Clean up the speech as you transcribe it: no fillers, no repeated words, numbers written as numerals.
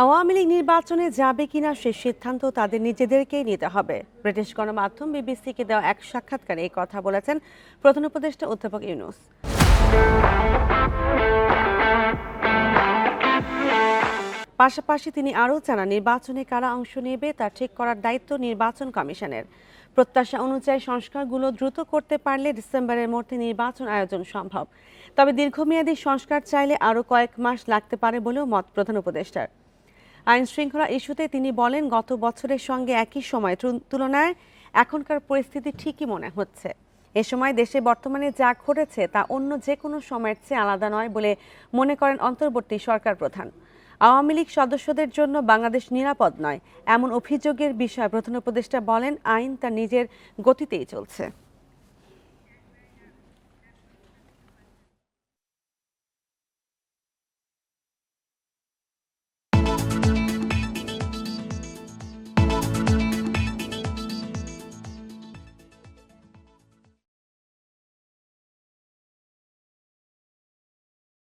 আওয়ামী লীগ নির্বাচনে যাবে কিনা সে সিদ্ধান্ত তাদের নিজেদেরকেই নিতে হবে। ব্রিটিশ গণমাধ্যম বিবিসিকে দেওয়া এক সাক্ষাৎকারে এই কথা বলেছেন প্রধান উপদেষ্টা অধ্যাপক ইউনূস। পাশাপাশি তিনি আরও জানান, নির্বাচনে কারা অংশ নেবে তা ঠিক করার দায়িত্ব নির্বাচন কমিশনের। প্রত্যাশা অনুযায়ী সংস্কারগুলো দ্রুত করতে পারলে ডিসেম্বরের মধ্যে নির্বাচন আয়োজন সম্ভব। তবে দীর্ঘমেয়াদী সংস্কার চাইলে আরও কয়েক মাস লাগতে পারে বলেও মত প্রধান উপদেষ্টার। আইন শৃঙ্খলা ইস্যুতে তিনি বলেন, গত বছরের সঙ্গে একই সময় তুলনায় এখনকার পরিস্থিতি ঠিকই মনে হচ্ছে। এ সময় দেশে বর্তমানে যা ঘটেছে তা অন্য যে কোনো সময়ের চেয়ে আলাদা নয় বলে মনে করেন অন্তর্বর্তী সরকার প্রধান। আওয়ামী লীগ সদস্যদের জন্য বাংলাদেশ নিরাপদ নয় এমন অভিযোগের বিষয়ে প্রধান উপদেষ্টা বলেন, আইন তার নিজের গতিতেই চলছে।